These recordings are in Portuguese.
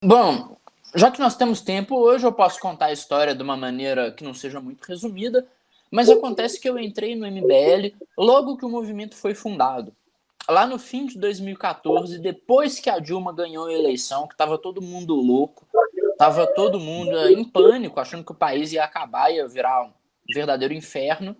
Bom, já que nós temos tempo, hoje eu posso contar a história de uma maneira que não seja muito resumida, mas acontece que eu entrei no MBL logo que o movimento foi fundado. Lá no fim de 2014, depois que a Dilma ganhou a eleição, que estava todo mundo louco, estava todo mundo em pânico, achando que o país ia acabar, ia virar um verdadeiro inferno,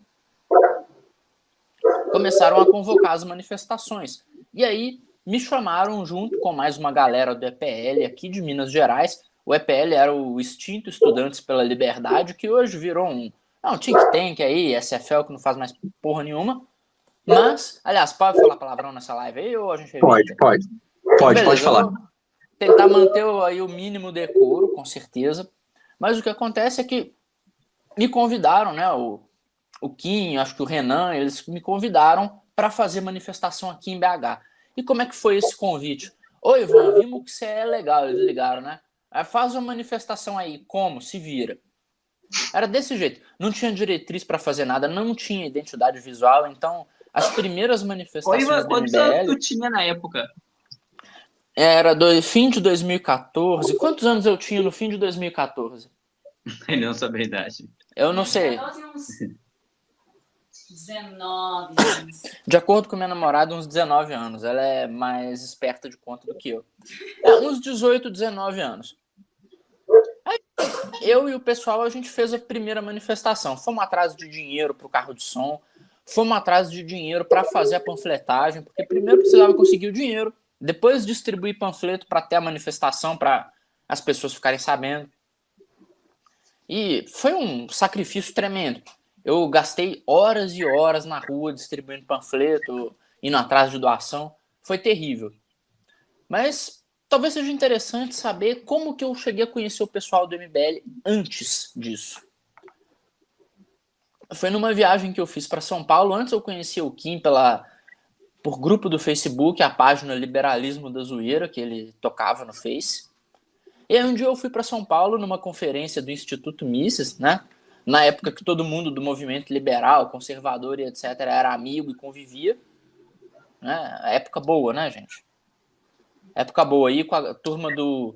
começaram a convocar as manifestações. E aí me chamaram junto com mais uma galera do EPL aqui de Minas Gerais. O EPL era o extinto Estudantes pela Liberdade, que hoje virou um think tank aí, SFL, que não faz mais porra nenhuma. Mas, aliás, pode falar palavrão nessa live aí ou a gente evita? Pode. Então, beleza, Pode falar. Eu vou tentar manter aí o mínimo decoro, com certeza. Mas o que acontece é que me convidaram, né? O Kim, acho que o Renan, eles me convidaram para fazer manifestação aqui em BH. E como é que foi esse convite? Oi, Ivan, vimos que você é legal, eles ligaram, né? Faz uma manifestação aí, como? Se vira. Era desse jeito. Não tinha diretriz para fazer nada, não tinha identidade visual, então as primeiras manifestações do Quantos anos MBL... tu tinha na época? Era do fim de 2014. Quantos anos eu tinha no fim de 2014? Ele não sabe a idade. Eu não sei. 19 anos. De acordo com minha namorada, uns 19 anos. Ela é mais esperta de conta do que eu. Uns 18, 19 anos. Aí, eu e o pessoal, a gente fez a primeira manifestação. Fomos atrás de dinheiro para o carro de som. Fomos atrás de dinheiro para fazer a panfletagem. Porque primeiro precisava conseguir o dinheiro. Depois distribuir panfleto para ter a manifestação, para as pessoas ficarem sabendo. E foi um sacrifício tremendo. Eu gastei horas e horas na rua distribuindo panfleto, indo atrás de doação. Foi terrível. Mas talvez seja interessante saber como que eu cheguei a conhecer o pessoal do MBL antes disso. Foi numa viagem que eu fiz para São Paulo. Antes eu conhecia o Kim por grupo do Facebook, a página Liberalismo da Zoeira, que ele tocava no Face. E aí um dia eu fui para São Paulo numa conferência do Instituto Mises, né? Na época que todo mundo do movimento liberal, conservador e etc. era amigo e convivia. Né? Época boa, né, gente? Época boa aí com a turma do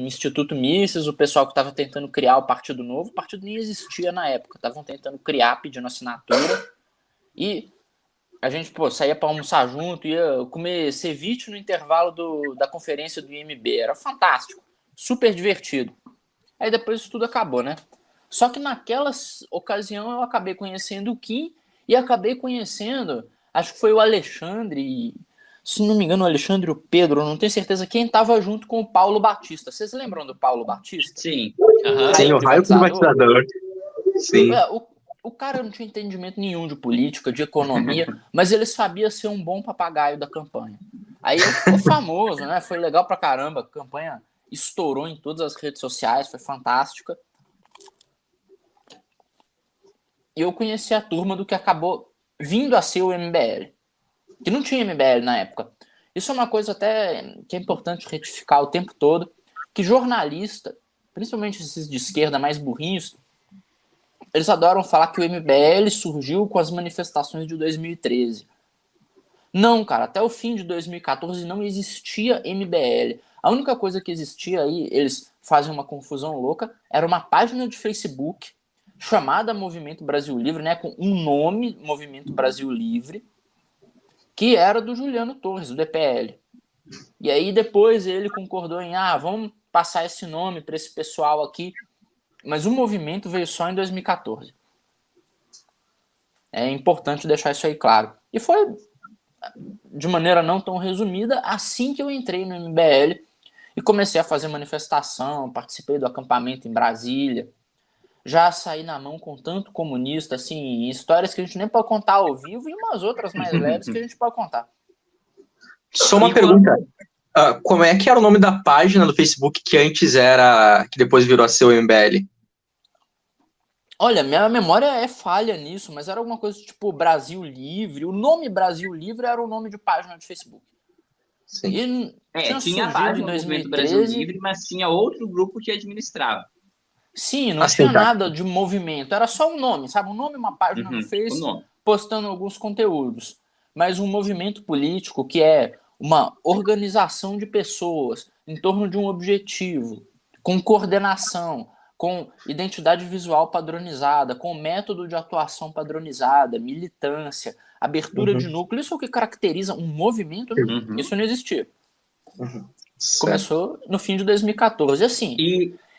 Instituto Mises, o pessoal que estava tentando criar o Partido Novo. O partido nem existia na época. Estavam tentando criar, pedindo assinatura. E a gente, saía para almoçar junto, ia comer ceviche no intervalo da conferência do IMB. Era fantástico. Super divertido. Aí depois isso tudo acabou, né? Só que naquela ocasião eu acabei conhecendo o Kim e acabei conhecendo, acho que foi o Alexandre, se não me engano, o Alexandre e o Pedro, não tenho certeza quem estava junto com o Paulo Batista. Vocês lembram do Paulo Batista? Sim. Sim, o raio privatizador. Sim. O cara não tinha entendimento nenhum de política, de economia, mas ele sabia ser um bom papagaio da campanha. Aí ele ficou famoso, né? Foi legal pra caramba, a campanha estourou em todas as redes sociais, foi fantástica. E eu conheci a turma do que acabou vindo a ser o MBL, que não tinha MBL na época. Isso é uma coisa até que é importante retificar o tempo todo, que jornalista, principalmente esses de esquerda mais burrinhos, eles adoram falar que o MBL surgiu com as manifestações de 2013. Não, cara, até o fim de 2014 não existia MBL. A única coisa que existia aí, eles fazem uma confusão louca, era uma página de Facebook chamada Movimento Brasil Livre, né, com um nome, Movimento Brasil Livre, que era do Juliano Torres, do DPL. E aí depois ele concordou em, vamos passar esse nome para esse pessoal aqui, mas o movimento veio só em 2014. É importante deixar isso aí claro. E foi, de maneira não tão resumida, assim que eu entrei no MBL e comecei a fazer manifestação, participei do acampamento em Brasília, já saí na mão com tanto comunista, assim, histórias que a gente nem pode contar ao vivo e umas outras mais leves que a gente pode contar. Só uma pergunta. Como é que era o nome da página do Facebook que antes era, que depois virou a ser o MBL? Olha, minha memória é falha nisso, mas era alguma coisa tipo Brasil Livre. O nome Brasil Livre era o nome de página de Facebook. Sim. Tinha a página do Movimento Brasil Livre, mas tinha outro grupo que administrava. Sim, não tinha nada de movimento, era só um nome, sabe? Um nome, uma página no Face, postando alguns conteúdos. Mas um movimento político que é uma organização de pessoas. em torno de um objetivo, com coordenação, com identidade visual padronizada, com método de atuação padronizada, militância, abertura de núcleo. Isso é o que caracteriza um movimento. Isso não existia. Começou no fim de 2014. Assim,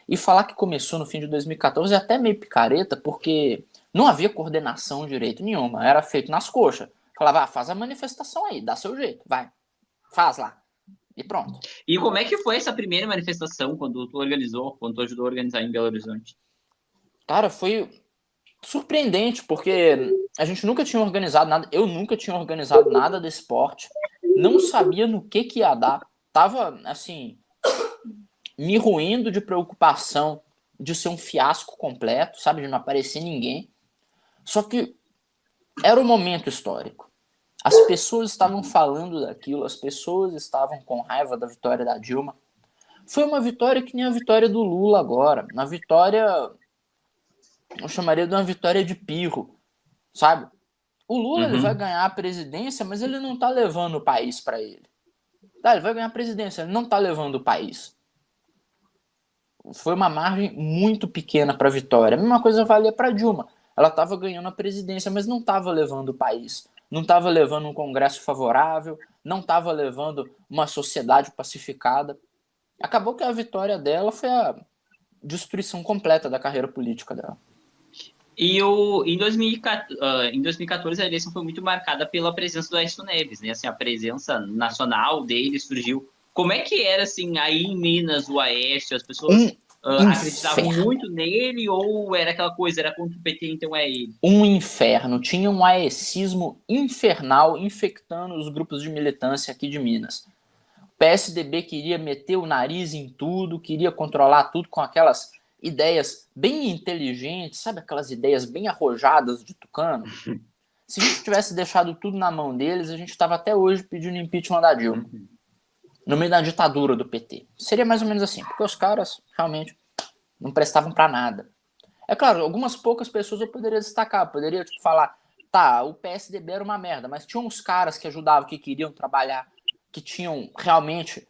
e falar que começou no fim de 2014 é até meio picareta, porque não havia coordenação direito nenhuma. Era feito nas coxas. Falava, faz a manifestação aí, dá seu jeito, vai, faz lá. E pronto. E como é que foi essa primeira manifestação quando tu ajudou a organizar em Belo Horizonte? Cara, foi surpreendente, porque a gente nunca tinha organizado nada, eu nunca tinha organizado nada desse porte, não sabia no que ia dar, tava, assim, me ruindo de preocupação de ser um fiasco completo, sabe, de não aparecer ninguém. Só que era um momento histórico. As pessoas estavam falando daquilo, as pessoas estavam com raiva da vitória da Dilma. Foi uma vitória que nem a vitória do Lula agora. Uma vitória, eu chamaria de uma vitória de pirro, sabe? O Lula ele vai ganhar a presidência, mas ele não tá levando o país para ele. Tá, ele vai ganhar a presidência, ele não tá levando o país. Foi uma margem muito pequena para a vitória. A mesma coisa valia para Dilma. Ela estava ganhando a presidência, mas não estava levando o país. Não estava levando um congresso favorável, não estava levando uma sociedade pacificada. Acabou que a vitória dela foi a destruição completa da carreira política dela. E em 2014 a eleição foi muito marcada pela presença do Aécio Neves, né? Assim, a presença nacional dele surgiu. Como é que era, assim, aí em Minas, o Aécio? As pessoas acreditavam muito nele ou era aquela coisa, era contra o PT, então é ele? Um inferno. Tinha um aecismo infernal infectando os grupos de militância aqui de Minas. O PSDB queria meter o nariz em tudo, queria controlar tudo com aquelas ideias bem inteligentes, sabe? Aquelas ideias bem arrojadas de tucano. Se a gente tivesse deixado tudo na mão deles, a gente estava até hoje pedindo impeachment da Dilma. No meio da ditadura do PT. Seria mais ou menos assim, porque os caras realmente não prestavam pra nada. É claro, algumas poucas pessoas eu poderia destacar, poderia falar, tá, o PSDB era uma merda, mas tinha uns caras que ajudavam, que queriam trabalhar, que tinham realmente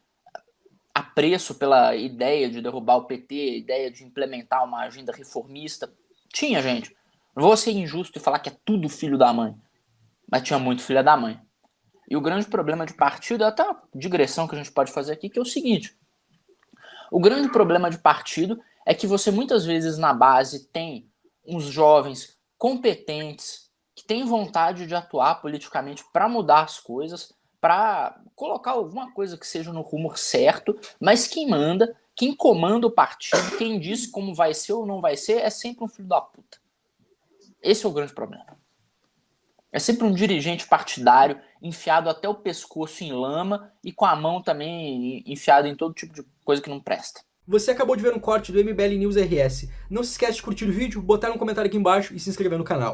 apreço pela ideia de derrubar o PT, ideia de implementar uma agenda reformista. Tinha, gente. Não vou ser injusto e falar que é tudo filho da mãe, mas tinha muito filho da mãe. E o grande problema de partido, até uma digressão que a gente pode fazer aqui, que é o seguinte. O grande problema de partido é que você muitas vezes na base tem uns jovens competentes que têm vontade de atuar politicamente para mudar as coisas, para colocar alguma coisa que seja no rumo certo, mas quem manda, quem comanda o partido, quem diz como vai ser ou não vai ser, é sempre um filho da puta. Esse é o grande problema. É sempre um dirigente partidário enfiado até o pescoço em lama e com a mão também enfiada em todo tipo de coisa que não presta. Você acabou de ver um corte do MBL News RS. Não se esquece de curtir o vídeo, botar um comentário aqui embaixo e se inscrever no canal.